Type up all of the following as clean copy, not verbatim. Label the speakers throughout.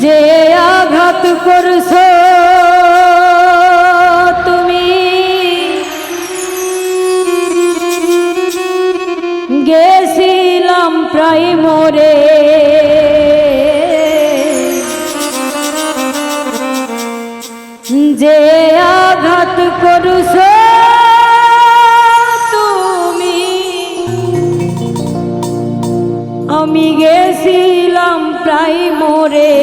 Speaker 1: যে আঘাত করছো তুমি, গেছিলাম প্রায় মরে। যে আঘাত করছো তুমি, আমি গেছিলাম প্রায় মরে।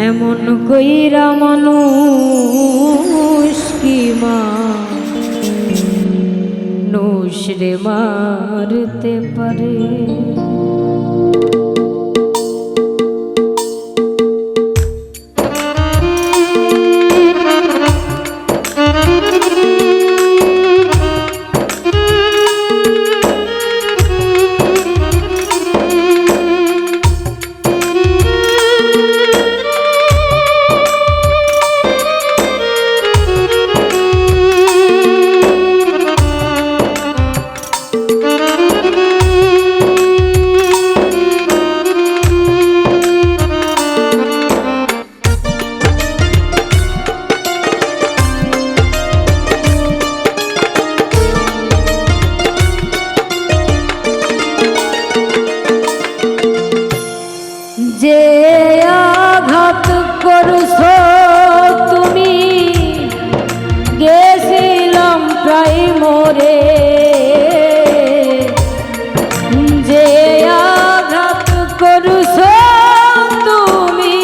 Speaker 1: এমন কইরা মানুষ কি মানুষ রে মারতে পারে। যে আঘাত করছো তুমি, গেছিলাম প্রায় মরে। যে আঘাত করছো তুমি,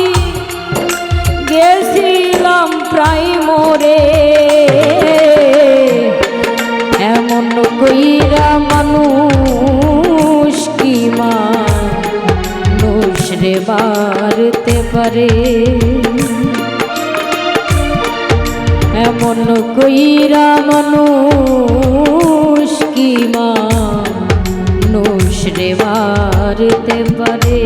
Speaker 1: গেছিলাম প্রায় মরে। এমন কইরা মানুষ কি রে মারতে পারে। এমন কইরা মানুষ কি মানুষ রে মারতে পারে।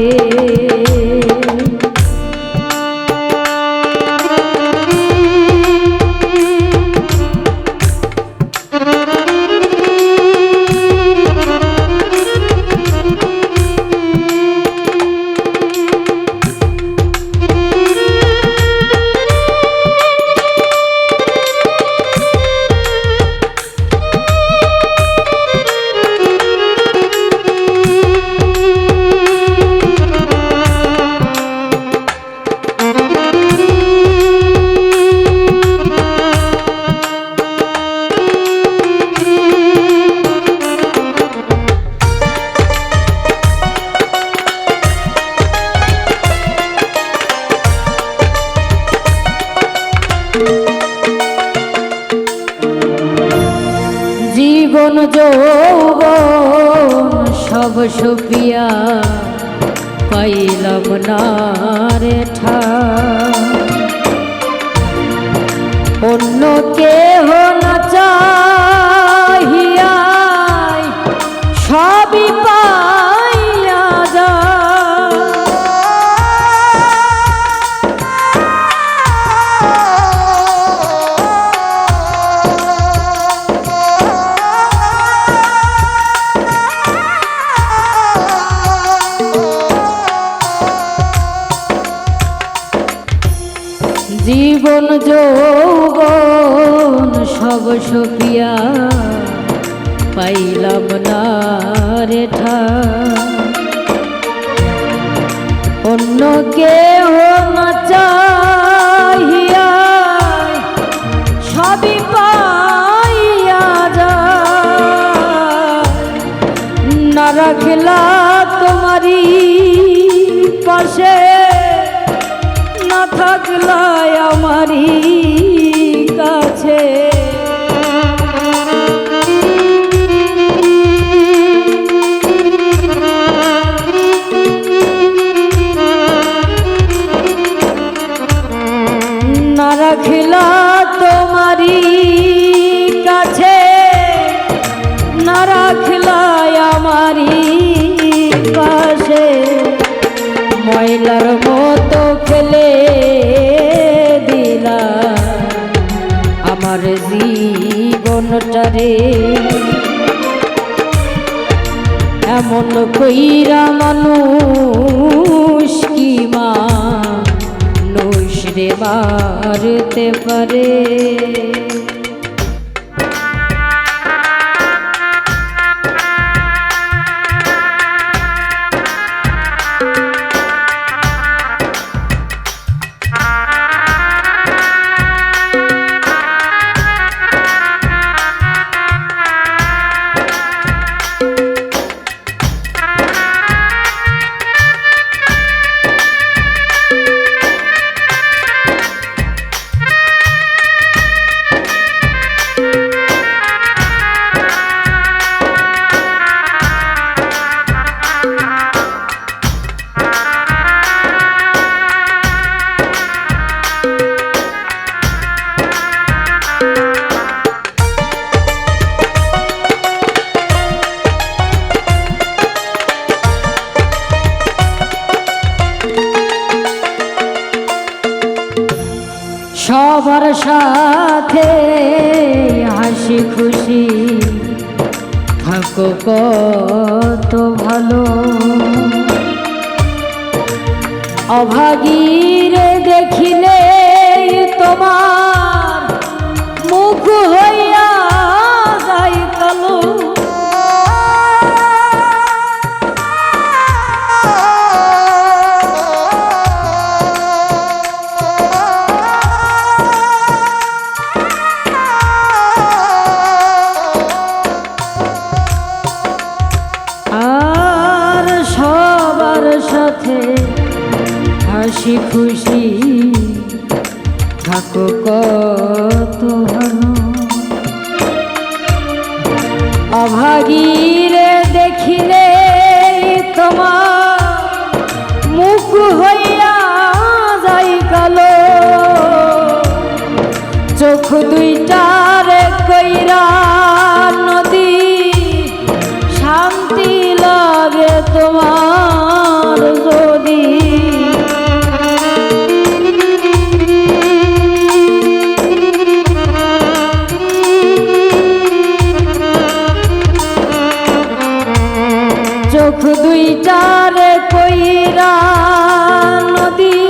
Speaker 1: জীবন যৌবন সব সুপিয়া পাইলাম না রে ঠাই। অন্য কেহ না চাহিয়া সবই পাইয়া যায়। জীবন যৌবন সব সপিয়া পাইলাম না রে ঠাই। অন্য কেহ না চাহিয়া সবই পাইয়া যায়। না রাখলা তোমারি পাশে, না থাকলা আমারি কাছে। না রাখলা তোমারি কাছে, না রাখলা আমারি পাশে। ময়লার মতো ফেলে দিলা আমার জীবনটারে। এমন কইরা মানুষ কি মানুষ রে মারতে পারে। সবার সাথে হাসি খুশি থাকো কত ভালো, অভাগীরে দেখিলে তোমার মুখ হইয়া যায় কালো। সাথে হাসি খুশি থাকো কত ভালো, অভাগীরে দেখিলে তোমার মুখ হইয়া যাই কালো। চোখ দুইটারে কইরা নদী শান্তি লাগে তোমার যদি, চোখ দুইটারে কইরা নদী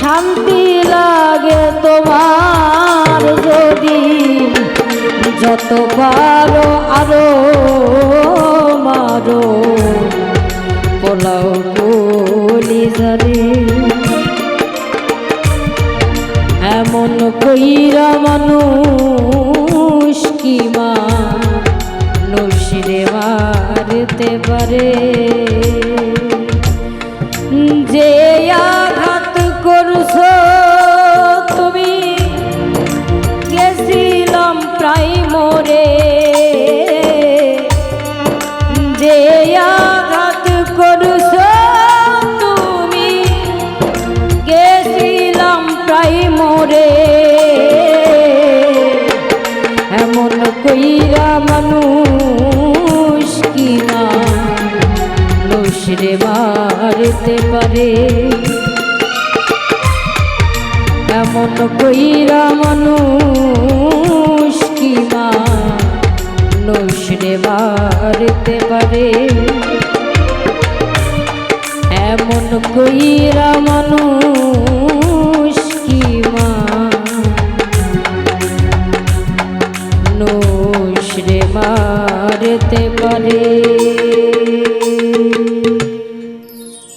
Speaker 1: শান্তি লাগে তোমার যদি, যত পারো আরো মারো পোলাও কলিজারে। এমন কইরা মানুষ কি মানুষ রে মারতে পারে। যে আঘাত করছো তুমি গেছিলাম প্রায় মরে, যে আঘাত করছো তুমি গেছিলাম প্রায় মরে। এমন কইরা মানুষ কি মানুষ রে মারতে পারে। এমন কইরা মানুষ কি মানুষ রে মারতে পারে। এমন কইরা মানুষ কি মানুষ রে মারতে পারে।